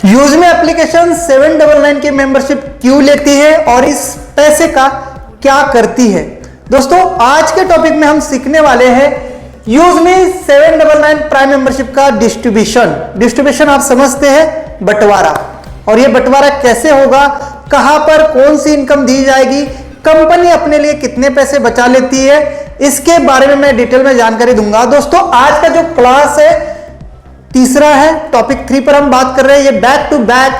यूजमी application 799 की membership क्यों लेती है और इस पैसे का क्या करती है। दोस्तों आज के टॉपिक में हम सीखने वाले हैं यूजमी 799 प्राइम मेंबरशिप का डिस्ट्रीब्यूशन आप समझते हैं, बंटवारा। और ये बंटवारा कैसे होगा, कहां पर कौन सी इनकम दी जाएगी, कंपनी अपने लिए कितने पैसे बचा लेती है, इसके बारे में मैं डिटेल में जानकारी दूंगा। दोस्तों आज का जो क्लास है तीसरा है, टॉपिक 3 पर हम बात कर रहे हैं। ये बैक टू बैक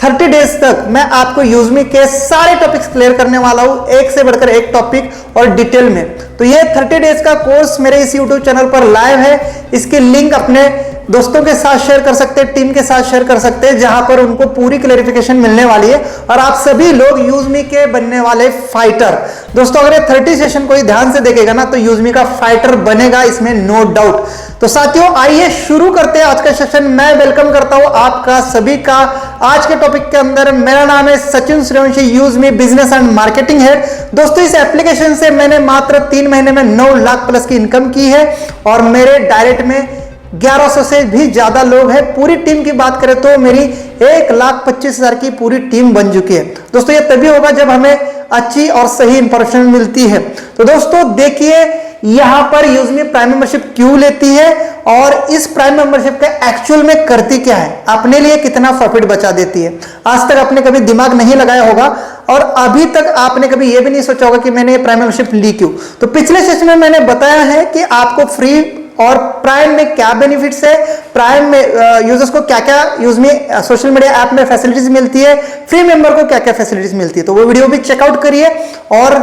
30 डेज तक मैं आपको यूजमी के सारे टॉपिक्स क्लियर करने वाला हूं, एक से बढ़कर एक टॉपिक और डिटेल में। तो ये 30 डेज का कोर्स मेरे इस यूट्यूब चैनल पर लाइव है। इसकी लिंक अपने दोस्तों के साथ शेयर कर सकते हैं, टीम के साथ शेयर कर सकते हैं, जहां पर उनको पूरी क्लैरिफिकेशन मिलने वाली है और आप सभी लोग यूजमी के बनने वाले फाइटर। दोस्तों अगर ये 30 सेशन कोई ध्यान से देखेगा ना तो यूजमी का फाइटर बनेगा, इसमें नो डाउट। तो साथियों आइए शुरू करते हैं आज का सेशन। मैं वेलकम करता हूं आपका सभी का आज के टॉपिक के अंदर। मेरा नाम है सचिन सूर्यवंशी, यूजमी बिजनेस एंड मार्केटिंग हेड। दोस्तों इस एप्लीकेशन से मैंने मात्र 3 महीने में 9 लाख प्लस की इनकम की है और मेरे डायरेक्ट में 1100 से भी ज्यादा लोग हैं। पूरी टीम की बात करें तो मेरी 1,25,000 की पूरी टीम बन चुकी है। दोस्तों ये तभी होगा जब हमें अच्छी और सही इंफॉर्मेशन मिलती है। तो दोस्तों देखिए यहां पर यूजमी प्राइम मेंबरशिप क्यों लेती है और इस प्राइम मेंबरशिप का एक्चुअल में करती क्या है, अपने लिए कितना प्रॉफिट बचा देती है। आज तक आपने कभी दिमाग नहीं लगाया होगा और अभी तक आपने कभी यह भी नहीं सोचा होगा कि मैंने प्राइम मेंबरशिप ली क्यों। तो पिछले सेशन में मैंने बताया है कि आपको फ्री और प्राइम में क्या बेनिफिट्स है, प्राइम में यूजर्स को क्या क्या यूजमी सोशल मीडिया ऐप में फैसिलिटीज मिलती है, फ्री मेंबर को क्या क्या फैसिलिटीज मिलती है। तो वो वीडियो भी चेकआउट करिए और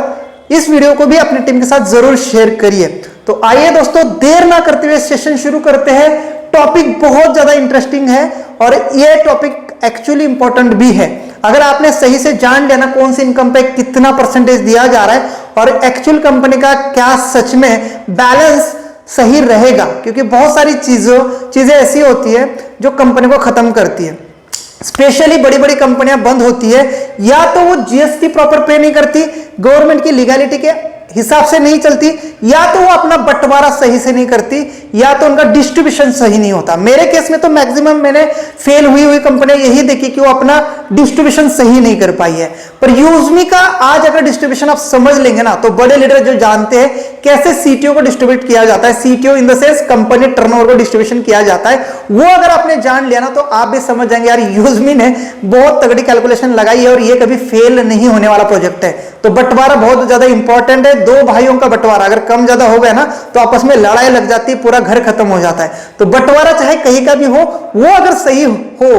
इस वीडियो को भी अपनी टीम के साथ जरूर शेयर करिए। तो आइए दोस्तों देर ना करते हुए सेशन शुरू करते हैं। टॉपिक बहुत ज्यादा इंटरेस्टिंग है और ये टॉपिक एक्चुअली इंपॉर्टेंट भी है। अगर आपने सही से जान लिया ना कौन सी इनकम पे कितना परसेंटेज दिया जा रहा है और एक्चुअल कंपनी का क्या सच में बैलेंस सही रहेगा, क्योंकि बहुत सारी चीजें ऐसी होती है जो कंपनी को खत्म करती है। स्पेशली बड़ी बड़ी कंपनियां बंद होती है, या तो वो जीएसटी प्रॉपर पे नहीं करती, गवर्नमेंट की लीगैलिटी के हिसाब से नहीं चलती, या तो वो अपना बंटवारा सही से नहीं करती, या तो उनका डिस्ट्रीब्यूशन सही नहीं होता। मेरे केस में तो मैक्सिमम मैंने फेल हुई कंपनियां यही देखी कि वो अपना डिस्ट्रीब्यूशन सही नहीं कर पाई है। पर यूजमी का आज अगर डिस्ट्रीब्यूशन आप समझ लेंगे ना तो बड़े लीडर जो जानते हैं कैसे सीटीओ को डिस्ट्रीब्यूट किया जाता है, CTO in the sense company turnover को डिस्ट्रीब्यूशन किया जाता है, वो अगर आपने जान लिया ना तो आप भी समझ जाएंगे यार यूजमी ने बहुत तगड़ी कैलकुलेशन लगाई है और ये कभी फेल नहीं होने वाला प्रोजेक्ट है। तो बंटवारा बहुत ज्यादा इंपॉर्टेंट है। 2 भाइयों का बंटवारा अगर कम ज्यादा हो गया ना तो आपस में लड़ाई लग जाती है, पूरा घर खत्म हो जाता है। तो बंटवारा चाहे कहीं का भी हो, वो अगर सही हो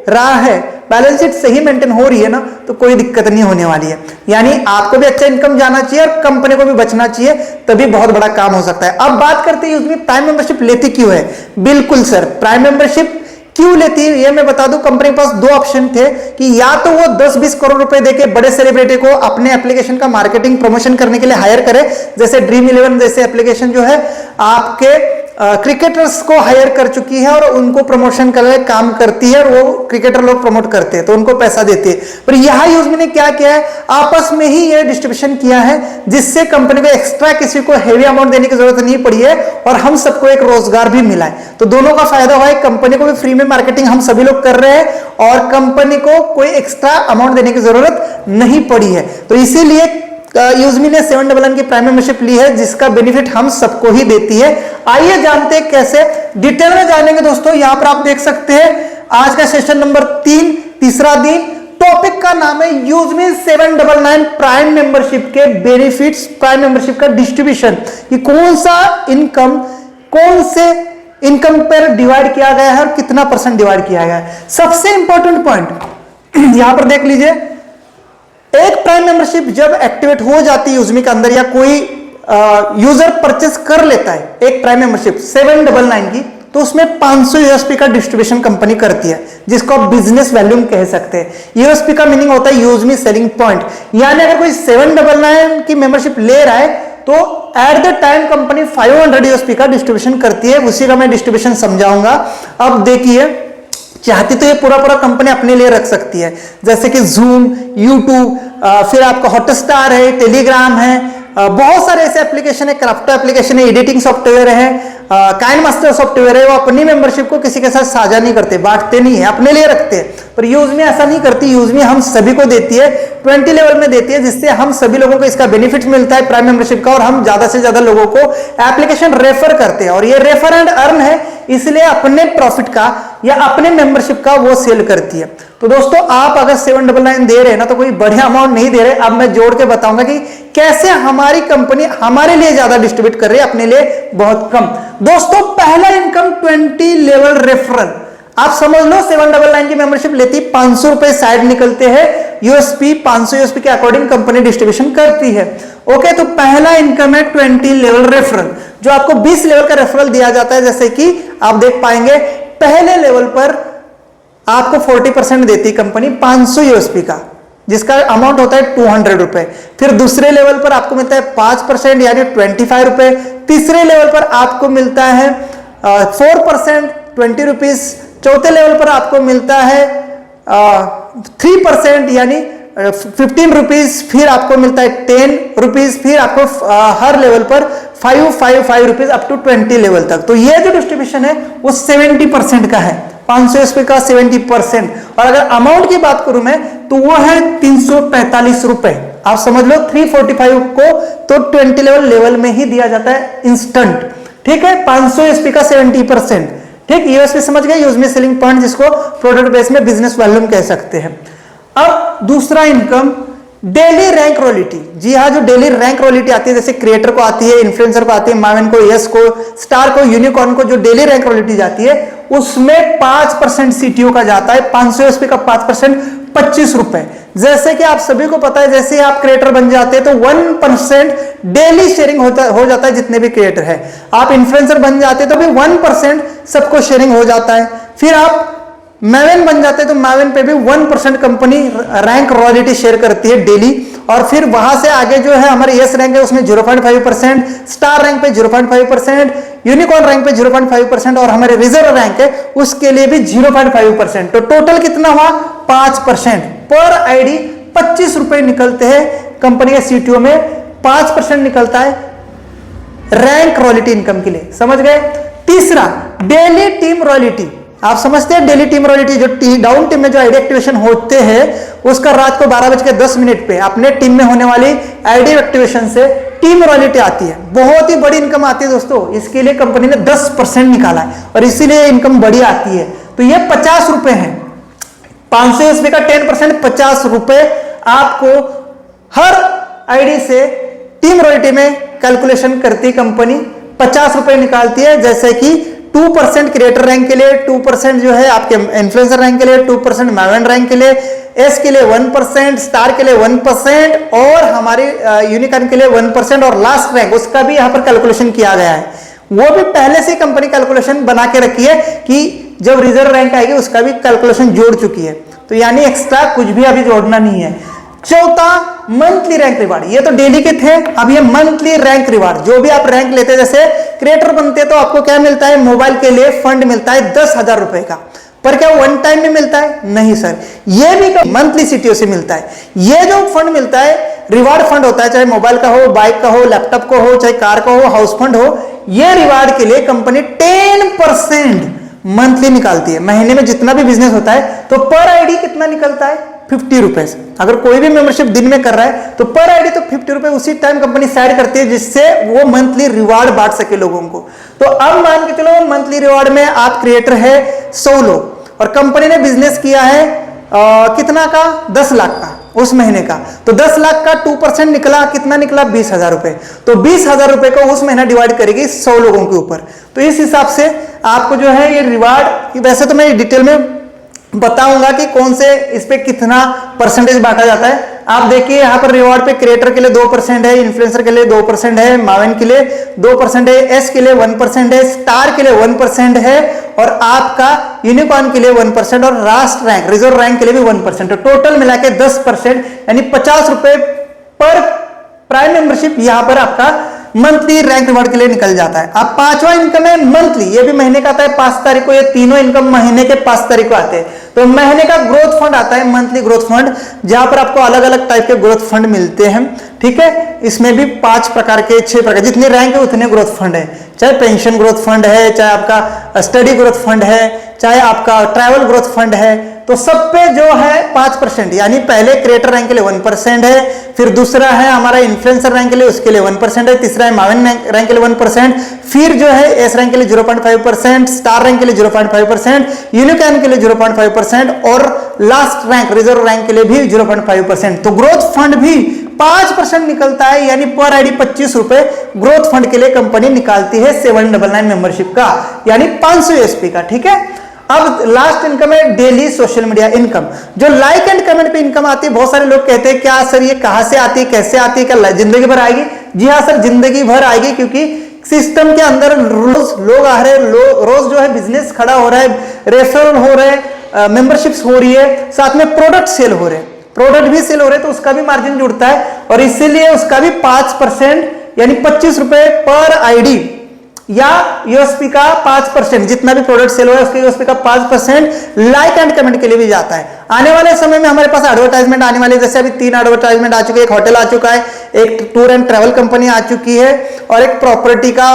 रहा है, बैलेंस शीट सही मेंटेन हो रही है ना तो कोई दिक्कत नहीं होने वाली है। यानी आपको भी अच्छा इनकम जाना चाहिए और कंपनी को भी बचना चाहिए, तभी बहुत बड़ा काम हो सकता है। अब बात करते हैं यूजमी प्राइम मेंबरशिप लेती क्यों है। बिल्कुल सर, प्राइम मेंबरशिप क्यों लेती है ये मैं बता दूं। कंपनी के पास 2 ऑप्शन थे कि या तो वो 10-20 करोड़ रुपए देके बड़े सेलिब्रिटी को अपने एप्लीकेशन का मार्केटिंग प्रमोशन करने के लिए हायर करे, जैसे ड्रीम 11 जैसे एप्लीकेशन जो है आपके क्रिकेटर्स को हायर कर चुकी है और उनको प्रमोशन करने का काम करती है और वो क्रिकेटर लोग प्रमोट करते हैं तो उनको पैसा देती है। पर यहां यूजमी ने क्या किया है, आपस में ही ये डिस्ट्रीब्यूशन किया है, जिससे कंपनी को एक्स्ट्रा किसी को हेवी अमाउंट देने की जरूरत नहीं पड़ी है और हम सबको एक रोजगार भी मिला है। तो दोनों का फायदा हुआ है, कंपनी को भी फ्री में मार्केटिंग हम सभी लोग कर रहे हैं और कंपनी को कोई एक्स्ट्रा अमाउंट देने की जरूरत नहीं पड़ी है। तो इसीलिए यूजमी ने 799 की प्राइम मेंबरशिप ली है, जिसका बेनिफिट हम सबको ही देती है। आइए जानते हैं कैसे, डिटेल में जानेंगे। दोस्तों यहां पर आप देख सकते हैं आज का सेशन नंबर 3, तीसरा दिन। टॉपिक का नाम है यूजमी 799 प्राइम मेंबरशिप के बेनिफिट्स, प्राइम मेंबरशिप का डिस्ट्रीब्यूशन। ये कौन सा इनकम कौन से इनकम पर डिवाइड किया गया है और कितना परसेंट डिवाइड किया गया है। सबसे इंपॉर्टेंट पॉइंट यहां पर देख लीजिए, एक प्राइम मेंबरशिप जब एक्टिवेट हो जाती है यूजमी के अंदर या कोई यूजर परचेस कर लेता है एक प्राइम मेंबरशिप 799 की, तो उसमें 500 यूएसपी का डिस्ट्रीब्यूशन कंपनी करती है, जिसको आप बिजनेस वैल्यूम कह सकते हैं। यूएसपी का मीनिंग होता है यूजमी सेलिंग पॉइंट। यानी अगर कोई 799 की मेंबरशिप ले रहा है तो at the time company 500 USP का डिस्ट्रीब्यूशन करती है। उसी का मैं डिस्ट्रीब्यूशन समझाऊंगा। अब देखिए, चाहती तो ये पूरा कंपनी अपने लिए रख सकती है, जैसे कि जूम, यूट्यूब, फिर आपका हॉटस्टार है, टेलीग्राम है, बहुत सारे ऐसे एप्लीकेशन है, क्राफ्टो एप्लीकेशन है, एडिटिंग सॉफ्टवेयर है, काइंड मास्टर सॉफ्टवेयर है। वो अपनी मेंबरशिप को किसी के साथ साझा नहीं करते, बांटते नहीं है, अपने लिए रखते हैं। पर यूजमी ऐसा नहीं करती। यूजमी हम सभी को देती है, 20 लेवल में देती है, जिससे हम सभी लोगों को इसका बेनिफिट मिलता है प्राइम मेंबरशिप का, और हम ज्यादा से ज्यादा लोगों को एप्लीकेशन रेफर करते हैं। और ये रेफर एंड अर्न है, इसलिए अपने प्रॉफिट का या अपने मेंबरशिप का वो सेल करती है। तो दोस्तों आप अगर 799 दे रहे हैं ना तो कोई बढ़िया अमाउंट नहीं दे रहे। अब मैं जोड़ के बताऊंगा कि कैसे हमारी कंपनी हमारे लिए ज्यादा डिस्ट्रीब्यूट कर रही है, अपने लिए बहुत कम। दोस्तों पहला इनकम 20 लेवल रेफरल, आप समझ लो 799 की मेंबरशिप लेती 500 रुपए साइड निकलते हैं, यूएसपी 500 यूएसपी के अकॉर्डिंग कंपनी डिस्ट्रीब्यूशन करती है। ओके, तो पहला इनकम है 20 लेवल रेफरल, जो आपको 20 लेवल का रेफरल दिया जाता है। जैसे कि आप देख पाएंगे पहले लेवल पर आपको 40% देती कंपनी 500 यूएसपी का, जिसका अमाउंट होता है 200 रुपए। फिर दूसरे लेवल पर आपको मिलता है 5% यानी 25 रुपए। तीसरे लेवल पर आपको मिलता है 4% 20 रुपीज। चौथे लेवल पर आपको मिलता है 3% यानी 15 रुपीज। फिर आपको मिलता है 10 रुपीज। फिर आपको हर लेवल पर 5 रुपीज अप टू 20 लेवल तक। तो ये जो डिस्ट्रीब्यूशन है वो 70% का है, 500 यूएसपी का 70%। और अगर अमाउंट की बात करूं मैं तो वो है 345 रुपए। आप समझ लो 345 को तो 20 लेवल में ही दिया जाता है इंस्टेंट। ठीक है, 500 यूएसपी का 70%। ठीक, यूएसपी समझ गए, यूज में सेलिंग पॉइंट, जिसको प्रोडक्ट बेस में बिजनेस वॉल्यूम कह सकते हैं। अब दूसरा इनकम डेली रैंक रॉयल्टी। जी हाँ, जो डेली रैंक रॉयल्टी आती है, जैसे क्रिएटर को आती है, इन्फ्लुएंसर को आती है, माविन को, यस को, स्टार को, यूनिकॉर्न को, जो डेली रैंक रॉयल्टी जाती है उसमें 5% सीटीओ का जाता है। 500 यूएसपी का 5% 25 रुपए। जैसे कि आप सभी को पता है, जैसे आप क्रिएटर बन जाते हैं तो 1% डेली शेयरिंग हो जाता है जितने भी क्रिएटर है। आप इन्फ्लुएंसर बन जाते हैं तो भी 1% सबको शेयरिंग हो जाता है। फिर आप मैवेन बन जाते हैं तो मैवेन पे भी 1% कंपनी रैंक रॉयल्टी शेयर करती है डेली। और फिर वहां से आगे जो है हमारे यस रैंक है उसमें 0.5%, स्टार रैंक पे 0.5%, यूनिकॉर्न रैंक पे 0.5% और हमारे रिजर्व रैंक है उसके लिए भी 0.5%। तो टोटल कितना हुआ 5%। पर आईडी 25 रुपए निकलते हैं कंपनी के सीटीओ में, 5% निकलता है रैंक रॉयल्टी इनकम के लिए। समझ गए। तीसरा डेली टीम रॉयल्टी। आप समझते हैं डेली टीम रॉयल्टी, जो डाउन टीम में जो आईडी एक्टिवेशन होते हैं उसका रात को 12:10 पे अपने टीम में होने वाली आईडी एक्टिवेशन से टीम रॉयल्टी आती है। बहुत ही बड़ी इनकम आती है दोस्तों। इसके लिए कंपनी ने 10% निकाला है और इसीलिए इनकम बड़ी आती है। तो ये 50 रुपए है। 500 यूएसपी का 10% 50 रुपए आपको हर आईडी से टीम रॉयल्टी में कैलकुलेशन करती कंपनी 50 रुपए निकालती है। जैसे कि 2% क्रिएटर रैंक के लिए, 2% जो है आपके इन्फ्लुएंसर रैंक के लिए, 2% मैवेन रैंक के लिए, एस के लिए 1%, स्टार के लिए 1% और हमारे यूनिकॉर्न के लिए 1% और लास्ट रैंक उसका भी यहां पर कैलकुलेशन किया गया है। वो भी पहले से कंपनी कैलकुलेशन बना के रखी है कि जब रिजर्व रैंक आएगी उसका भी कैलकुलेशन जोड़ चुकी है। तो यानी एक्स्ट्रा कुछ भी अभी जोड़ना नहीं है। चौथा मंथली रैंक रिवार्ड। ये तो डेली के थे, अब ये मंथली रैंक रिवार्ड। जो भी आप रैंक लेते हैं, जैसे क्रिएटर बनते हैं तो आपको क्या मिलता है, मोबाइल के लिए फंड मिलता है 10,000 रुपए का। पर क्या वन टाइम में मिलता है? नहीं सर, ये भी मंथली सीटीओ से मिलता है। ये जो फंड मिलता है रिवार्ड फंड होता है, चाहे मोबाइल का हो, बाइक का हो, लैपटॉप का हो, चाहे कार का हो, हाउस फंड हो। ये रिवार्ड के लिए कंपनी 10% मंथली निकालती है। महीने में जितना भी बिजनेस होता है तो पर आईडी कितना निकलता है 50 रुपए। अगर कोई भी मेंबरशिप दिन में कर रहा है तो पर आईडी तो 50 रुपए उसी टाइम कंपनी साइड करती है, जिससे वो मंथली रिवार्ड बांट सके लोगों को। तो अब मान के चलो मंथली रिवार्ड में आप क्रिएटर है 100 लोग और कंपनी ने बिजनेस किया है कितना का 10 लाख का उस महीने का। तो 10 लाख का 2% निकला, कितना निकला 20,000 रुपए। तो 20,000 रुपए को उस महीना डिवाइड करेगी 100 लोगों के ऊपर। तो इस हिसाब से आपको जो है ये रिवार्ड, वैसे तो मैं डिटेल में बताऊंगा कि कौन से इस पे कितना परसेंटेज बांटा जाता है। आप देखिए यहाँ पर रिवॉर्ड पे क्रिएटर के लिए 2% है, इन्फ्लुएंसर के लिए 2% है, मावेन के लिए 2% है, एस के लिए 1% है, स्टार के लिए 1% है और आपका यूनिकॉर्न के लिए 1% और लास्ट रैंक रिजर्व रैंक के लिए भी 1%। तो टोटल मिला के 10% यानी 50 रुपए पर प्राइम मेंबरशिप यहाँ पर आपका मंथली रैंक रिवार्ड के लिए निकल जाता है। अब पांचवा इनकम है मंथली। ये भी महीने का आता है 5 तारीख को। ये तीनों इनकम महीने के 5 तारीख को आते हैं। तो महीने का ग्रोथ फंड आता है, मंथली ग्रोथ फंड, जहां पर आपको अलग अलग टाइप के ग्रोथ फंड मिलते हैं। ठीक है, इसमें भी 5 प्रकार के 6 प्रकार, जितने रैंक है उतने ग्रोथ फंड है। चाहे पेंशन ग्रोथ फंड है, चाहे आपका स्टडी ग्रोथ फंड है, चाहे आपका ट्रैवल ग्रोथ फंड है। तो सब पे जो है 5%, यानी पहले क्रिएटर रैंक के लिए 1% है, फिर दूसरा है हमारा इन्फ्लुएंसर रैंक के लिए उसके लिए 1% है, तीसरा है माविन रैंक के लिए 1%, फिर जो है एस रैंक के लिए 0.5%, स्टार रैंक के लिए 0.5%, यूनिकॉर्न के लिए 0.5% और लास्ट रैंक रिजर्व रैंक के लिए भी 0.5%। तो ग्रोथ फंड भी 5% निकलता है, यानी पर आईडी 25 रुपए ग्रोथ फंड के लिए कंपनी निकालती है 799 मेंबरशिप का, यानी 500 यूएसपी का। ठीक है, अब लास्ट इनकम है डेली सोशल मीडिया इनकम, जो लाइक एंड कमेंट पे इनकम आती है। बहुत सारे लोग कहते हैं क्या सर ये कहां से आती है, कैसे आती है, क्या जिंदगी भर आएगी? जी हाँ सर, जिंदगी भर आएगी, क्योंकि सिस्टम के अंदर रोज लोग आ रहे हैं, रोज जो है बिजनेस खड़ा हो रहा है, रेफरल हो रहे हैं, मेंबरशिप्स हो रही है, साथ में प्रोडक्ट सेल हो रहे हैं, प्रोडक्ट भी सेल हो रहे हैं, तो उसका भी मार्जिन जुड़ता है और इसीलिए उसका भी 5% यानी 25 रुपए पर आईडी या यूएसपी का 5%, जितना भी प्रोडक्ट सेल हो रहा है उसके यूएसपी का 5% लाइक एंड कमेंट के लिए भी जाता है। आने वाले समय में हमारे पास एडवर्टाइजमेंट आने वाले, जैसे अभी 3 एडवर्टाइजमेंट आ चुके हैं, एक होटल आ चुका है, एक टूर एंड ट्रैवल कंपनी आ चुकी है और एक प्रॉपर्टी का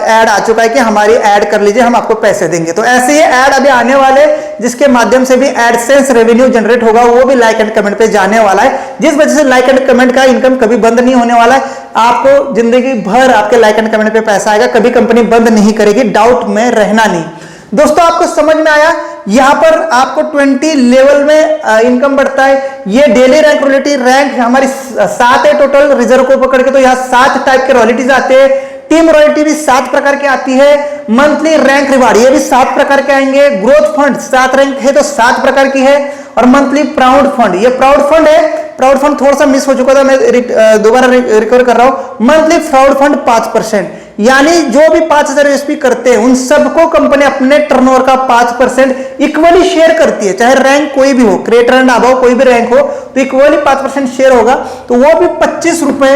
ऐड आ चुका है कि हमारी ऐड कर लीजिए, हम आपको पैसे देंगे। तो ऐसे ही ऐड अभी आने वाले, जिसके माध्यम से भी एडसेंस रेवेन्यू जनरेट होगा, वो भी लाइक एंड कमेंट पे जाने वाला है, जिस वजह से लाइक एंड कमेंट का इनकम कभी बंद नहीं होने वाला है। आपको जिंदगी भर आपके लाइक एंड कमेंट पे पैसा आएगा, कभी कंपनी बंद नहीं करेगी, डाउट में रहना नहीं। दोस्तों आपको समझ में आया, यहां पर आपको 20 लेवल में इनकम बढ़ता है। ये डेली रैंक रॉयल्टी रैंक हमारी 7 है टोटल, रिजर्व को पकड़ के तो यहाँ 7 टाइप के रॉयल्टीज आते हैं। टीम रॉयल्टी भी 7 प्रकार की आती है, मंथली रैंक रिवार्ड ये भी 7 प्रकार के आएंगे, ग्रोथ फंड 7 रैंक है तो 7 प्रकार की है, और मंथली प्राउड फंड, ये प्राउड फंड है, प्राउड फंड थोड़ा सा मिस हो चुका था, मैं दोबारा रिकवर कर रहा हूं। मंथली प्राउड फंड 5%, यानी जो भी 5000 यूएसपी करते हैं उन सबको कंपनी अपने टर्नओवर का 5% इक्वली शेयर करती है, चाहे रैंक कोई भी हो, क्रिएटर एंड अबव कोई भी रैंक हो, तो इक्वली 5% शेयर होगा, तो वो भी 25 रुपए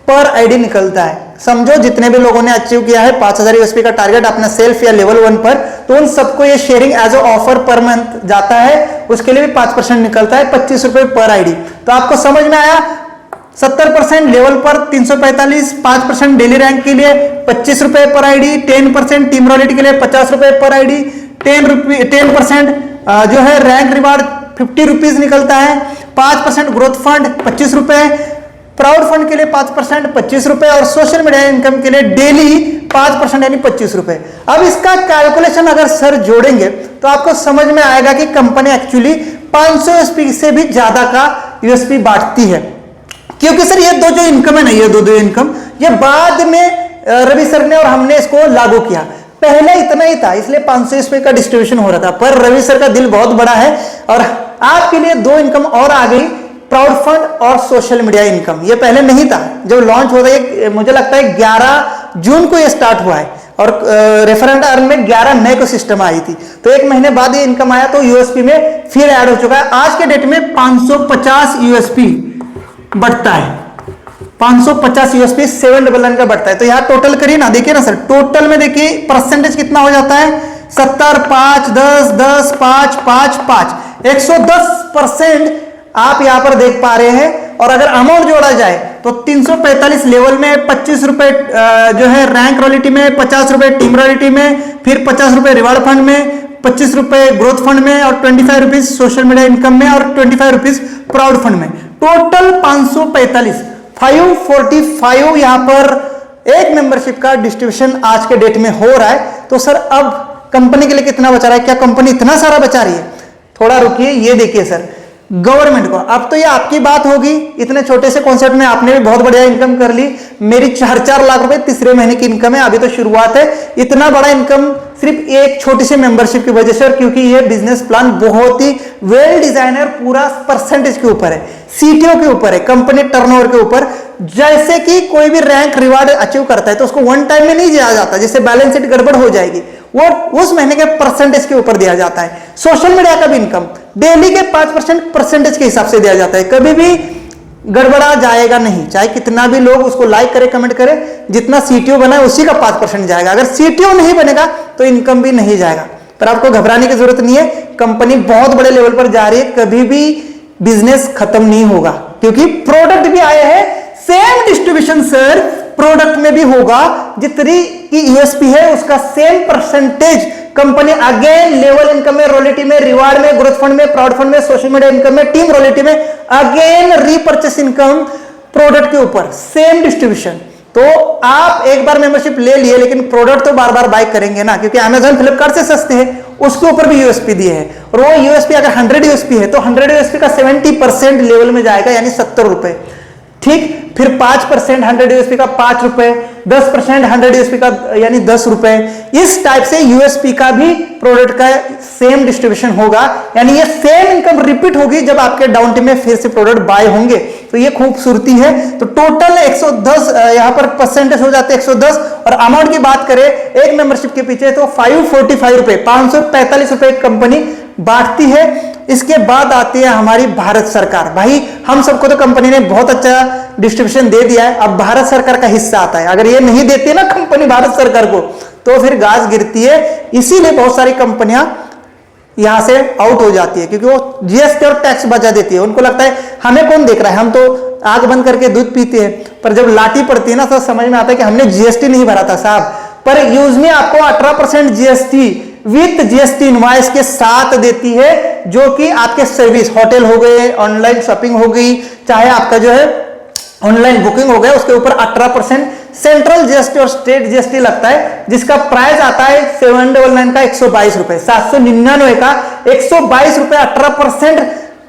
पर आईडी निकलता है। समझो जितने भी लोगों ने अचीव किया है 5000 यूएसपी का टारगेट अपना सेल्फ या लेवल 1 पर, तो उन सबको ये sharing as offer per month जाता है, उसके लिए भी 5% निकलता है, 25 रुपए पर आईडी। तो आपको समझ में आया, 70% लेवल पर 345, 5% डेली रैंक के लिए 25 रुपए पर आईडी, 10% टीम रॉयल्टी के लिए 50 रुपए पर आईडी, 10% जो है रैंक रिवार्ड 50 रुपीज निकलता है, 5% ग्रोथ फंड 25 रुपए, प्राउड फंड के लिए 5% 25 रुपए, और सोशल मीडिया इनकम के लिए डेली 5% यानी 25 रुपए। अब इसका कैलकुलेशन अगर सर जोड़ेंगे तो आपको समझ में आएगा कि कंपनी एक्चुअली 500 यूएसपी से भी ज्यादा का यूएसपी बांटती है, क्योंकि सर ये दो जो इनकम है ना, ये दो इनकम ये बाद में रवि सर ने और हमने इसको लागू किया, पहले इतना ही था इसलिए 500 यूएसपी का डिस्ट्रीब्यूशन हो रहा था, पर रवि सर का दिल बहुत बड़ा है और आपके लिए 2 इनकम और आ गई, प्राउड फंड और सोशल मीडिया इनकम। ये पहले नहीं था, जब लॉन्च होता है मुझे लगता है 11 जून को ये स्टार्ट हुआ है, और रेफरेंट अर्न में 11 मई को सिस्टम आई थी, तो 1 महीने बाद ये इनकम आया, तो यूएसपी में फिर ऐड हो चुका है। आज के डेट में 550 यूएसपी बढ़ता है, 550 यूएसपी 799 का बढ़ता है। तो यहाँ टोटल करिए ना, देखिए ना सर, टोटल में देखिए परसेंटेज कितना हो जाता है, 70, 5, 10, 10, 5, 5, 5, 110% आप यहां पर देख पा रहे हैं। और अगर अमाउंट जोड़ा जाए तो 345 लेवल में 25 रुपए जो है रैंक रॉयल्टी में, 50 रुपए टीम रॉयल्टी में, फिर 50 रुपए रिवार्ड फंड में, 25 रुपए ग्रोथ फंड में, और 25 रुपीज सोशल मीडिया इनकम में, और 25 रुपीज प्राउड फंड में, टोटल 545, 545 यहां पर एक मेंबरशिप का डिस्ट्रीब्यूशन आज के डेट में हो रहा है। तो सर अब कंपनी के लिए कितना बचा रहा है, क्या कंपनी इतना सारा बचा रही है? थोड़ा रुकिए, ये देखिए सर, गवर्नमेंट को, अब तो ये आपकी बात होगी, इतने छोटे से कॉन्सेप्ट में आपने भी बहुत बढ़िया इनकम कर ली, मेरी 4-4 लाख रुपए तीसरे महीने की इनकम है, अभी तो शुरुआत है। इतना बड़ा इनकम सिर्फ एक छोटी सी मेंबरशिप की वजह से, और क्योंकि ये बिजनेस प्लान बहुत ही वेल डिजाइन है, पूरा परसेंटेज के ऊपर है, सीटीओ के ऊपर है, कंपनी टर्नओवर के ऊपर। जैसे कि कोई भी रैंक रिवार्ड अचीव करता है तो उसको 1 टाइम में नहीं दिया जाता, जिससे बैलेंस शीट गड़बड़ हो जाएगी, वो उस महीने के परसेंटेज के ऊपर दिया जाता है। सोशल मीडिया का भी इनकम डेली के 5% परसेंटेज के हिसाब से दिया जाता है, कभी भी गड़बड़ा जाएगा नहीं, चाहे कितना भी लोग उसको लाइक करे कमेंट करे, जितना सीटीओ बना है उसी का 5% जाएगा। अगर सीटीओ नहीं बनेगा तो इनकम भी नहीं जाएगा। पर आपको घबराने की जरूरत नहीं है, कंपनी बहुत बड़े लेवल पर जा रही है, कभी भी बिजनेस खत्म नहीं होगा, क्योंकि प्रोडक्ट भी आए हैं, सेम डिस्ट्रीब्यूशन सर प्रोडक्ट में भी होगा, जितनी की यूएसपी है उसका same percentage company again level income में, रॉयल्टी में, रिवार्ड में, ग्रोथ फंड में, प्राउड फंड में, सोशल मीडिया इनकम में, टीम रॉयल्टी में, अगेन रीपर्चेस इनकम प्रोडक्ट के ऊपर सेम डिस्ट्रीब्यूशन। तो आप एक बार मेंबरशिप ले लिए, लेकिन प्रोडक्ट तो बार बार बाय करेंगे ना, क्योंकि अमेजन फ्लिपकार्ट से सस्ते हैं, उसके ऊपर भी यूएसपी दिए हैं। और वो यूएसपी अगर 100 यूएसपी है तो 100 यूएसपी का 70% लेवल में जाएगा, यानी 70 रुपए। ठीक, फिर 5% 100 यूएसपी का 5 रुपए, 10% 100 यूएसपी का यानी 10 रुपए। इस टाइप से यूएसपी का भी प्रोडक्ट का सेम डिस्ट्रीब्यूशन होगा, यानी ये सेम इनकम रिपीट होगी जब आपके डाउन टीम में फिर से प्रोडक्ट बाय होंगे। तो ये खूबसूरती है। तो टोटल 110 यहां पर परसेंटेज हो जाते हैं 110। और अमाउंट की बात करें एक मेंबरशिप के पीछे तो 545 रुपए, 545 रुपए कंपनी बांटती है। इसके बाद आती है हमारी भारत सरकार। भाई हम सबको तो कंपनी ने बहुत अच्छा डिस्ट्रीब्यूशन दे दिया है, अब भारत सरकार का हिस्सा आता है। अगर ये नहीं देती है ना कंपनी भारत सरकार को, तो फिर गाज गिरती है। इसीलिए बहुत सारी कंपनियां यहां से आउट हो जाती है, क्योंकि वो जीएसटी और टैक्स बचा देती है। उनको लगता है हमें कौन देख रहा है, हम तो आंख बंद करके दूध पीते हैं। पर जब लाठी पड़ती है ना तो समझ में आता है कि हमने जीएसटी नहीं भरा था साहब। पर यूज में आपको 18% जीएसटी विथ जीएसटी इनवॉइस के साथ देती है, जो कि आपके सर्विस, होटल हो गए, ऑनलाइन शॉपिंग हो गई, चाहे आपका जो है ऑनलाइन बुकिंग हो गया, उसके ऊपर 18% सेंट्रल जीएसटी और स्टेट जीएसटी लगता है, जिसका प्राइस आता है 799 का 122 रुपए, 799 का 122 रुपए 18%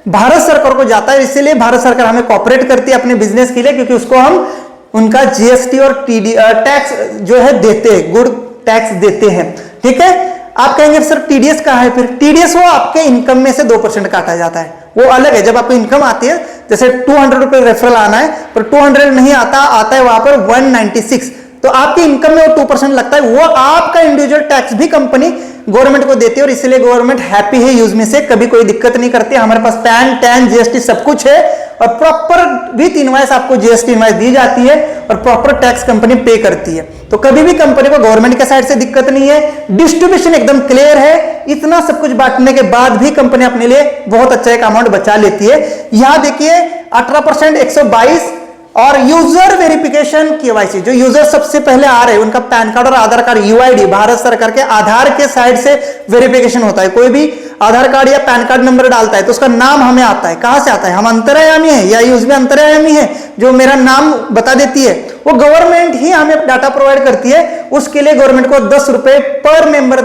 भारत सरकार को जाता है। इसीलिए भारत सरकार हमें कॉपरेट करती है अपने बिजनेस के लिए, क्योंकि उसको हम उनका जीएसटी और टैक्स जो है देते हैं, गुड टैक्स देते हैं। ठीक है, आप कहेंगे सर टीडीएस कहाँ है? फिर टीडीएस वो आपके इनकम में से 2% काटा जाता है, वो अलग है। जब आपको इनकम आती है, जैसे 200 रुपए रेफरल आना है, पर 200 नहीं आता, आता है वहां पर 196, तो आपकी इनकम में वो 2% लगता है। वो आपका इंडिविजुअल टैक्स भी कंपनी गवर्नमेंट को देती है, और इसलिए गवर्नमेंट हैप्पी है यूज में से, कभी कोई दिक्कत नहीं करती। हमारे पास पैन, टैन, जीएसटी सब कुछ है, और प्रॉपर विथ इनवॉइस आपको जीएसटी इनवॉइस दी जाती है, और प्रॉपर टैक्स कंपनी पे करती है। तो कभी भी कंपनी को गवर्नमेंट के साइड से दिक्कत नहीं है, डिस्ट्रीब्यूशन एकदम क्लियर है। इतना सब कुछ बांटने के बाद भी कंपनी अपने लिए बहुत अच्छा एक अमाउंट बचा लेती है। यहां देखिए 18% 122, और यूजर वेरिफिकेशन केवाईसी, जो यूजर सबसे पहले आ रहे हैं उनका पैन कार्ड और आधार कार्ड, यूआईडी, भारत सरकार के आधार के साइड से वेरिफिकेशन होता है। कोई भी आधार कार्ड या पैन कार्ड नंबर डालता है तो उसका नाम हमें आता है। कहां से आता है? हम अंतर्यामी है या यूज में अंतर्यामी है, जो मेरा नाम बता देती है, वो गवर्नमेंट ही हमें डाटा प्रोवाइड करती है। उसके लिए गवर्नमेंट को 10 रुपए पर मेंबर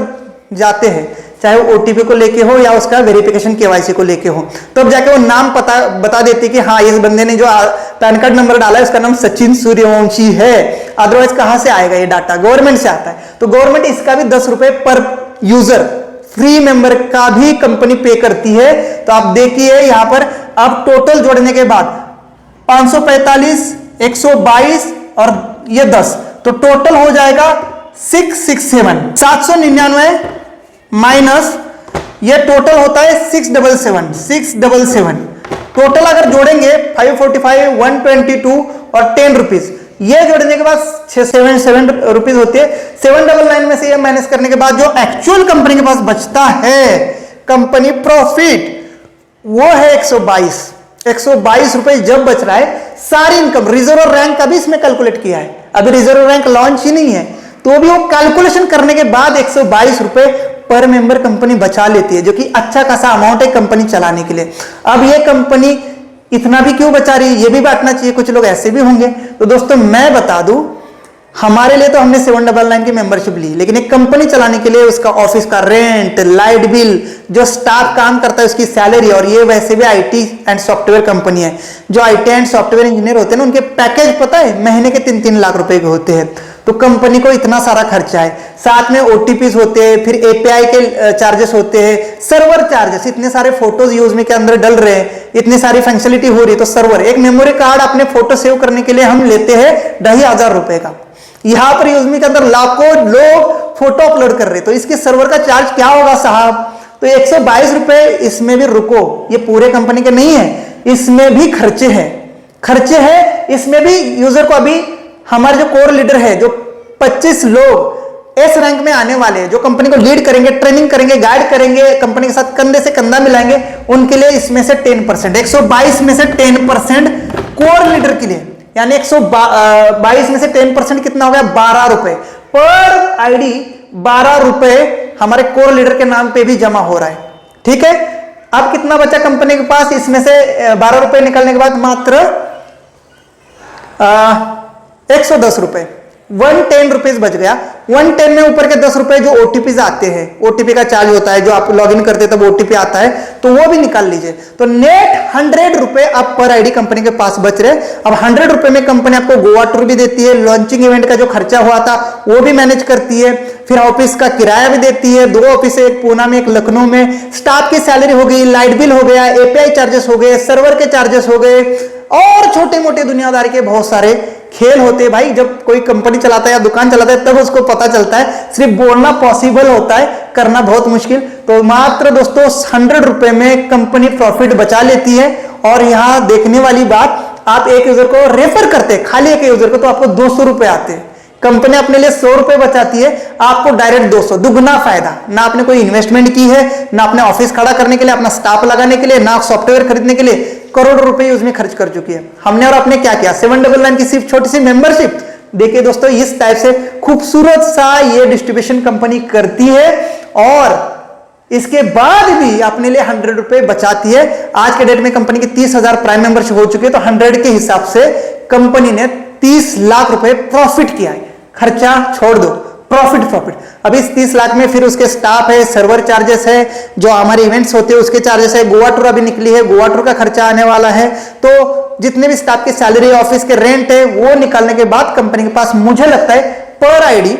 जाते हैं, चाहे वो ओटीपी को लेके हो या उसका वेरिफिकेशन केवाईसी को लेके हो। तब जाके वो नाम पता बता देती है कि हाँ, इस बंदे ने जो पैन कार्ड नंबर डाला है उसका नाम सचिन सूर्यवंशी है। अदरवाइज कहां से आएगा ये डाटा? गवर्नमेंट से आता है। तो गवर्नमेंट इसका भी 10 रुपए पर यूजर फ्री मेंबर का भी कंपनी पे करती है। तो आप देखिए यहां पर अब टोटल जोड़ने के बाद 545, 122 और ये 10, तो टोटल हो जाएगा 667, 799 माइनस ये टोटल होता है 677, 677। टोटल अगर जोड़ेंगे 545, 122 और 10 रुपीज, ये जोड़ने के बाद 677 रुपीज होती है। 799 में से ये माइनस करने के बाद जो एक्चुअल कंपनी के पास बचता है कंपनी प्रॉफिट, वो है 122 रुपए जब बच रहा है। सारी इनकम, रिजर्व रैंक का भी इसमें कैलकुलेट किया है, अभी रिजर्व रैंक लॉन्च ही नहीं है, तो भी वो कैलकुलेशन करने के बाद 122 रुपए पर मेंबर कंपनी बचा लेती है, जो कि अच्छा खासा अमाउंट है कंपनी चलाने के लिए। अब ये कंपनी इतना भी क्यों बचा रही है, ये भी बांटना चाहिए, कुछ लोग ऐसे भी होंगे। तो दोस्तों मैं बता दूं, हमारे लिए तो हमने 799 की मेंबरशिप ली, लेकिन एक कंपनी चलाने के लिए उसका ऑफिस का रेंट, लाइट बिल, जो स्टाफ काम करता है उसकी सैलरी, और ये वैसे भी आईटी एंड सॉफ्टवेयर कंपनी है, जो आईटी एंड सॉफ्टवेयर इंजीनियर होते हैं ना, उनके पैकेज पता है महीने के 3-3 लाख रुपए के होते हैं। तो कंपनी को इतना सारा खर्चा है, साथ में ओटीपीज होते हैं, फिर एपीआई के चार्जेस होते हैं, सर्वर चार्जेस, इतने सारे फोटोज यूज में के अंदर डल रहे हैं, इतनी सारी फंक्शनलिटी हो रही है, तो सर्वर, एक मेमोरी कार्ड अपने फोटो सेव करने के लिए हम लेते हैं 2500 रुपए का। यहां पर यूजमी के अंदर लाखों लोग फोटो अपलोड कर रहे हैं, तो इसके सर्वर का चार्ज क्या होगा साहब? तो 122 रुपए इसमें भी रुको, ये पूरे कंपनी के नहीं है, इसमें भी खर्चे हैं, इसमें भी यूजर को, अभी हमारे जो कोर लीडर है, जो 25 लोग एस रैंक में आने वाले हैं, जो कंपनी को लीड करेंगे, ट्रेनिंग करेंगे, गाइड करेंगे, कंपनी के साथ कंधे से कंधा मिलाएंगे, उनके लिए इसमें से 10%, 122 में से 10% कोर लीडर के लिए, यानी 122 में से 10% कितना हो गया? 12 रुपए पर आईडी, 12 रुपए हमारे कोर लीडर के नाम पे भी जमा हो रहा है। ठीक है, अब कितना बचा कंपनी के पास? इसमें से 12 रुपए निकलने के बाद मात्र 110 रुपए, 110 रुपीज बच गया। 110 में ऊपर के 10 रुपए जो ओटीपी आते हैं, ओटीपी का चार्ज होता है, जो आप लॉगिन करते तब ओटीपी आता है, तो वो भी निकाल लीजिए। तो नेट 100 रुपए अब पर आईडी कंपनी के पास बच रहे। अब 100 रुपए में कंपनी आपको गोवा टूर भी देती है, लॉन्चिंग इवेंट का जो खर्चा हुआ था वो भी मैनेज करती है, फिर ऑफिस का किराया भी देती है, 2 ऑफिस है, एक पूना में एक लखनऊ में, स्टाफ की सैलरी हो गई, लाइट बिल हो गया, एपीआई चार्जेस हो गए, सर्वर के चार्जेस हो गए, और छोटे मोटे दुनियादारी के बहुत सारे खेल होते हैं। भाई जब कोई कंपनी चलाता है या दुकान चलाता है तब उसको पता चलता है, सिर्फ बोलना पॉसिबल होता है, करना बहुत मुश्किल। तो मात्र दोस्तों 100 रुपए में कंपनी प्रॉफिट बचा लेती है। और यहां देखने वाली बात, आप एक यूजर को रेफर करते हैं, खाली एक यूजर को, तो आपको 200 रुपए आते हैं। कंपनी अपने लिए 100 रुपए बचाती है, आपको डायरेक्ट 200, दुगना फायदा। ना आपने कोई इन्वेस्टमेंट की है, ना आपने ऑफिस खड़ा करने के लिए, अपना स्टाफ लगाने के लिए, ना सॉफ्टवेयर खरीदने के लिए, करोड़ों रुपए उसमें खर्च कर चुकी है हमने। और आपने क्या किया? 799 की सिर्फ छोटी सी मेंबरशिप। देखिए दोस्तों, इस टाइप से खूबसूरत सा ये डिस्ट्रीब्यूशन कंपनी करती है, और इसके बाद भी अपने लिए 100 रुपए बचाती है। आज के डेट में कंपनी की 30,000 प्राइम मेंबरशिप हो चुकी है, तो 100 के हिसाब से कंपनी ने 30 लाख रुपए प्रॉफिट किया है। खर्चा छोड़ दो, प्रॉफिट। अब इस 30 लाख में फिर उसके स्टाफ है, सर्वर चार्जेस है, जो हमारे इवेंट्स होते हैं उसके चार्जेस है, गोवा टूर अभी निकली है, गोवा टूर का खर्चा आने वाला है। तो जितने भी स्टाफ की सैलरी, ऑफिस के रेंट है, वो निकालने के बाद कंपनी के पास मुझे लगता है पर आईडी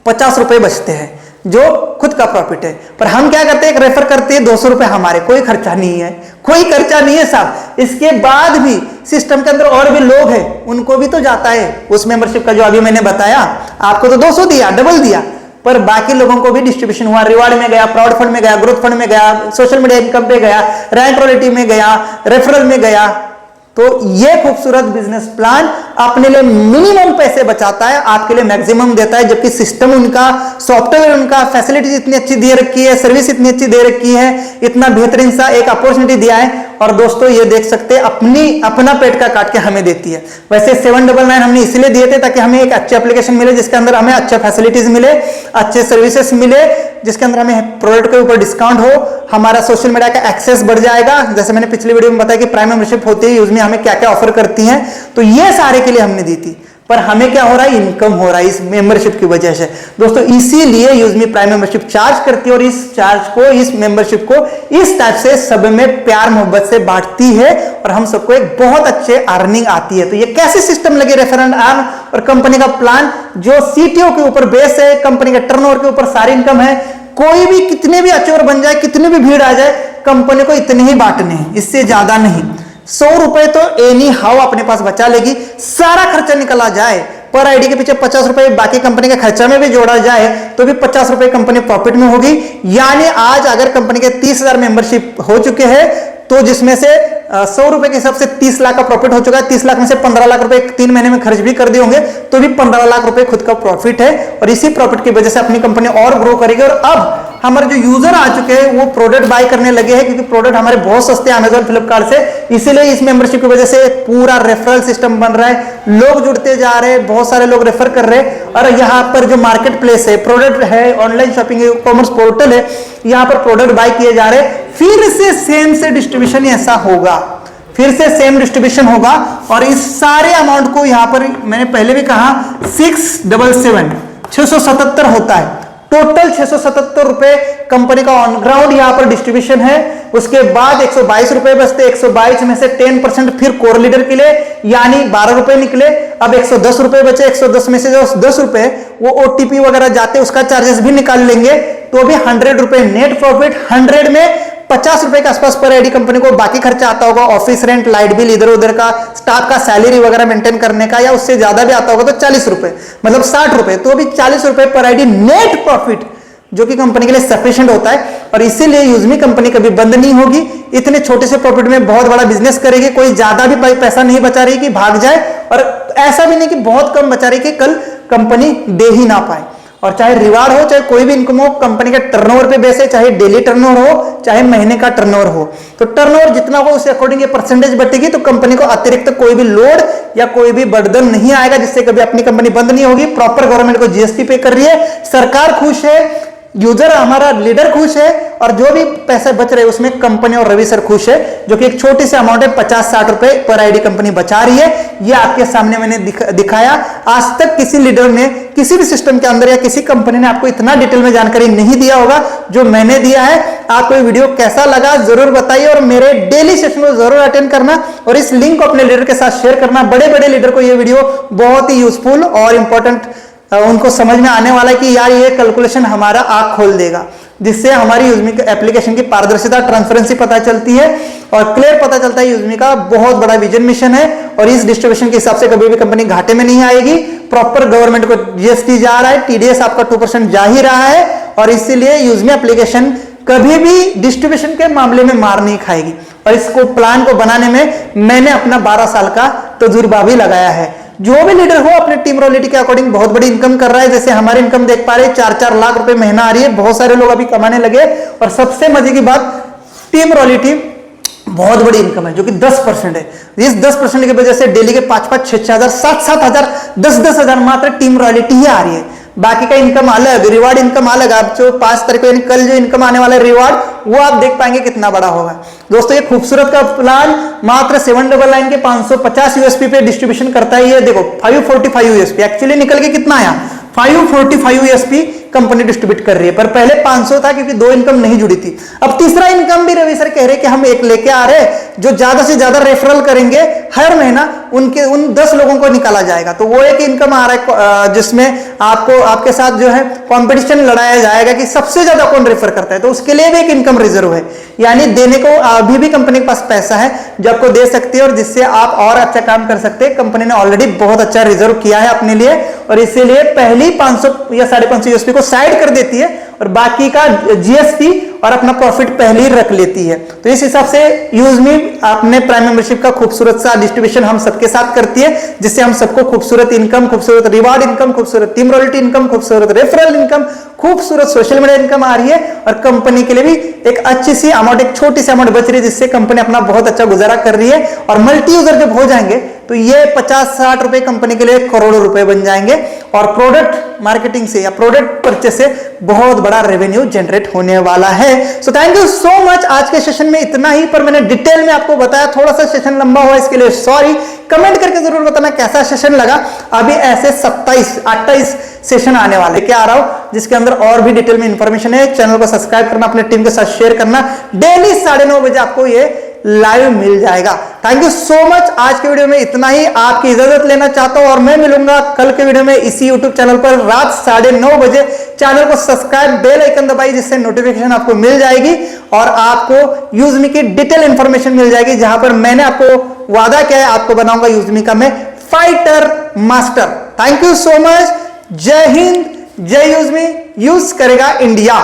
50 रुपए बचते हैं, जो खुद का प्रॉफिट है। पर हम क्या करते हैं, एक रेफर करते हैं, 200 रुपए हमारे, कोई खर्चा नहीं है, कोई खर्चा नहीं है साहब। इसके बाद भी सिस्टम के अंदर और भी लोग हैं, उनको भी तो जाता है उस मेंबरशिप का, जो अभी मैंने बताया आपको, तो 200 दिया, डबल दिया, पर बाकी लोगों को भी डिस्ट्रीब्यूशन हुआ, रिवार्ड में गया, प्राउड फंड में गया, ग्रोथ फंड में गया, सोशल मीडिया इनकम पे गया, रैंक रॉयल्टी में गया, रेफरल में गया। तो ये खूबसूरत बिजनेस प्लान अपने लिए मिनिमम पैसे बचाता है, आपके लिए मैक्सिमम देता है, जबकि सिस्टम उनका, सॉफ्टवेयर उनका, फैसिलिटीज इतनी अच्छी दे रखी है, सर्विस इतनी अच्छी दे रखी है, इतना बेहतरीन सा एक अपॉर्चुनिटी दिया है। और दोस्तों ये देख सकते हैं, अपना पेट का काट के हमें देती है। वैसे 799 हमने इसलिए दिए थे ताकि हमें एक अच्छे एप्लीकेशन मिले, जिसके अंदर हमें अच्छे फैसिलिटीज मिले, अच्छे सर्विसेज मिले, जिसके अंदर हमें प्रोडक्ट के ऊपर डिस्काउंट हो, हमारा सोशल मीडिया का एक्सेस बढ़ जाएगा। जैसे मैंने पिछली वीडियो में बताया कि प्राइम मेंबरशिप होती है, उसमें हमें क्या क्या ऑफर करती हैं, तो ये सारे के लिए हमने दी थी। पर हमें क्या हो रहा है, इनकम हो रहा है इस मेंबरशिप की वजह से। दोस्तों इसीलिए यूजमी प्राइम मेंबरशिप चार्ज करती है, और इस चार्ज को, इस मेंबरशिप को इस टाइप से सब में प्यार मोहब्बत से बांटती है, और हम सबको एक बहुत अच्छे अर्निंग आती है। तो ये कैसे सिस्टम लगे, रेफरेंड अर्न और कंपनी का प्लान जो सीटीओ के ऊपर बेस है, कंपनी के टर्नओवर के ऊपर सारी इनकम है। कोई भी कितने भी अचोर बन जाए, कितनी भी भीड़ आ जाए, कंपनी को इतने ही बांटने हैं, इससे ज्यादा नहीं। 100 रुपए तो एनी हाउ अपने पास बचा लेगी, सारा खर्चा निकला जाए, पर आईडी के पीछे 50 रुपए बाकी कंपनी के खर्चा में भी जोड़ा जाए, तो भी 50 रुपए कंपनी प्रॉफिट में होगी। यानी आज अगर कंपनी के 30,000 मेंबरशिप हो चुके हैं, तो जिसमें से 100 रुपए के हिसाब से 30 लाख का प्रॉफिट हो चुका है। 30 लाख में से 15 लाख रुपए 3 महीने में खर्च भी कर दिए होंगे, तो भी 15 लाख रुपए खुद का प्रॉफिट है, और इसी प्रॉफिट की वजह से अपनी कंपनी और ग्रो करेगी। और अब हमारे जो यूजर आ चुके हैं वो प्रोडक्ट बाय करने लगे हैं, क्योंकि प्रोडक्ट हमारे बहुत सस्ते हैं अमेजॉन फ्लिपकार्ट से, इसीलिए इस मेंबरशिप की वजह से पूरा रेफरल सिस्टम बन रहा है, लोग जुड़ते जा रहे हैं, बहुत सारे लोग रेफर कर रहे हैं। और यहाँ पर जो मार्केट प्लेस है, प्रोडक्ट है, ऑनलाइन शॉपिंग है, कॉमर्स पोर्टल है, यहाँ पर प्रोडक्ट बाय किए जा रहे हैं। फिर से सेम से डिस्ट्रीब्यूशन ऐसा होगा, फिर से सेम डिस्ट्रीब्यूशन होगा, और इस सारे अमाउंट को यहाँ पर मैंने पहले भी कहा 677 होता है टोटल। 677 रुपए कंपनी का ऑन ग्राउंड यहाँ पर डिस्ट्रीब्यूशन है। उसके बाद 122 रुपए बचते, 122 में से 10% फिर कोर लीडर के लिए, यानी 12 रुपए निकले। अब 110 रुपए बचे, 110 में से जो 10 रुपए वो ओटीपी वगैरह जाते, उसका चार्जेस भी निकाल लेंगे, तो भी 100 रुपए नेट प्रॉफिट। 100 में 50 रुपए के आसपास पर आईडी कंपनी को बाकी खर्चा आता होगा, ऑफिस रेंट, लाइट बिल, इधर उधर का, स्टाफ का सैलरी वगैरह मेंटेन करने का, या उससे ज्यादा भी आता होगा, तो 40 रुपए, मतलब 60 रुपए, तो भी 40 रुपए पर आईडी नेट प्रॉफिट, जो कि कंपनी के लिए सफिशिएंट होता है। और इसीलिए यूजमी कंपनी कभी बंद नहीं होगी, इतने छोटे से प्रॉफिट में बहुत बड़ा बिजनेस करेगी। कोई ज्यादा भी पैसा नहीं बचा रही कि भाग जाए, और ऐसा भी नहीं कि बहुत कम बचा रही कि कल कंपनी दे ही ना पाए। और चाहे रिवार्ड हो, चाहे कोई भी इनकम हो, कंपनी के टर्नओवर पे बेस है, चाहे डेली टर्नओवर हो, चाहे महीने का टर्नओवर हो, तो टर्नओवर जितना हो उसे अकॉर्डिंग ये परसेंटेज बटेगी, तो कंपनी को अतिरिक्त कोई भी लोड या कोई भी बर्डन नहीं आएगा, जिससे कभी अपनी कंपनी बंद नहीं होगी। प्रॉपर गवर्नमेंट को जीएसटी पे कर रही है, सरकार खुश है, यूजर हमारा लीडर खुश है और जो भी पैसे बच रहे हैं उसमें कंपनी और रवि सर खुश है, जो कि एक छोटी सी अमाउंट है 50-60 रुपए पर आईडी कंपनी बचा रही है। ये आपके सामने मैंने दिखाया। आज तक किसी लीडर ने किसी भी सिस्टम के अंदर या किसी कंपनी ने आपको इतना डिटेल में जानकारी नहीं दिया होगा जो मैंने दिया है। आपको ये वीडियो कैसा लगा जरूर बताइए और मेरे डेली सेशन को जरूर अटेंड करना और इस लिंक को अपने लीडर के साथ शेयर करना। बड़े बड़े लीडर को ये वीडियो बहुत ही यूजफुल और इंपॉर्टेंट उनको समझ में आने वाला है कि यार ये कैलकुलेशन हमारा आंख खोल देगा, जिससे हमारी यूजमी एप्लीकेशन की पारदर्शिता ट्रांसपेरेंसी पता चलती है और क्लियर पता चलता है यूजमी का बहुत बड़ा विजन मिशन है और इस डिस्ट्रीब्यूशन के हिसाब से कभी भी कंपनी घाटे में नहीं आएगी। प्रॉपर गवर्नमेंट को जीएसटी जा रहा है, टीडीएस आपका 2% जा ही रहा है और इसीलिए यूजमी एप्लीकेशन कभी भी डिस्ट्रीब्यूशन के मामले में मार नहीं खाएगी। और इसको प्लान को बनाने में मैंने अपना 12 साल का तजुर्बा भी लगाया है। जो भी लीडर हो अपने टीम रॉयल्टी के अकॉर्डिंग बहुत बड़ी इनकम कर रहा है, जैसे हमारी इनकम देख पा रहे 4-4 लाख रुपए महीना आ रही है। बहुत सारे लोग अभी कमाने लगे और सबसे मजे की बात टीम रॉयल्टी बहुत बड़ी इनकम है जो कि 10% है। इस 10% की वजह से डेली के 5-5, 6-6 हजार, 7-7 हजार, 10-10 हजार मात्र टीम रॉयल्टी ही आ रही है। बाकी का इनकम अलग, रिवार्ड इनकम अलग। आप जो 5 तारीख को यानी कल जो इनकम आने वाला है रिवार्ड वो आप देख पाएंगे कितना बड़ा होगा। दोस्तों ये खूबसूरत का प्लान मात्र 799 के 550 यूएसपी पे डिस्ट्रीब्यूशन करता है। ये देखो 545 यूएसपी एक्चुअली निकल के कितना आया 545 यूएसपी कंपनी डिस्ट्रीब्यूट कर रही है, पर पहले 500 था क्योंकि 2 इनकम नहीं जुड़ी थी। अब तीसरा इनकम भी रवि सर कह रहे कि हम एक लेके आ रहे हैं जो ज्यादा से ज्यादा रेफरल करेंगे हर महीना उन 10 लोगों को निकाला जाएगा। तो वो एक इनकम आ रहा है जिसमें आपको आपके साथ जो है कंपटीशन लड़ाया जाएगा कि सबसे ज्यादा कौन रेफर करता है, तो उसके लिए भी एक इनकम रिजर्व है। यानी देने को अभी भी कंपनी के पास पैसा है जो आपको दे सकती है और जिससे आप और अच्छा काम कर सकते हैं। कंपनी ने ऑलरेडी बहुत अच्छा रिजर्व किया है अपने लिए और इसीलिए पहली 500 या 550 यूएसपी को साइड कर देती है और बाकी का जीएसटी और अपना प्रॉफिट पहले ही रख लेती है। तो इस हिसाब से यूजमी अपने प्राइम मेंबरशिप का खूबसूरत सा डिस्ट्रीब्यूशन हम सबके साथ करती है, जिससे हम सबको खूबसूरत इनकम, खूबसूरत रिवार्ड इनकम, खूबसूरत टीम रॉयल्टी इनकम, खूबसूरत रेफरल इनकम, खूबसूरत सोशल मीडिया इनकम आ रही है और कंपनी के लिए भी एक अच्छी सी अमाउंट, एक छोटी सी अमाउंट बच रही है जिससे कंपनी अपना बहुत अच्छा गुजारा कर रही है। और मल्टी यूजर जब हो जाएंगे तो ये 50-60 रुपए कंपनी के लिए करोड़ों रुपए बन जाएंगे और प्रोडक्ट मार्केटिंग से या प्रोडक्ट परचेस से बहुत बड़ा रेवेन्यू जनरेट होने वाला है। So thank you so much. आज के सेशन में इतना ही, पर मैंने डिटेल में आपको बताया, थोड़ा सा सेशन लंबा हुआ इसके लिए सॉरी। कमेंट करके जरूर बताना कैसा सेशन लगा। अभी ऐसे 27-28 सेशन आने वाले क्या आ रहा हूं जिसके अंदर और भी डिटेल में इंफॉर्मेशन है। चैनल को सब्सक्राइब करना, अपने टीम के साथ शेयर करना। डेली 9:30 बजे आपको ये लाइव मिल जाएगा। Thank you so much. आज के वीडियो में इतना ही। आपकी इजाजत लेना चाहता हूं और मैं मिलूंगा कल के वीडियो में इसी यूट्यूब चैनल पर रात 9:30 बजे। चैनल को सब्सक्राइब, बेल आइकन दबाइए जिससे नोटिफिकेशन आपको मिल जाएगी और आपको यूजमी की डिटेल इंफॉर्मेशन मिल जाएगी, जहां पर मैंने आपको वादा किया है आपको बनाऊंगा यूजमी का मैं fighter master. Thank you so much. जय हिंद, जय यूजमी। यूज करेगा इंडिया।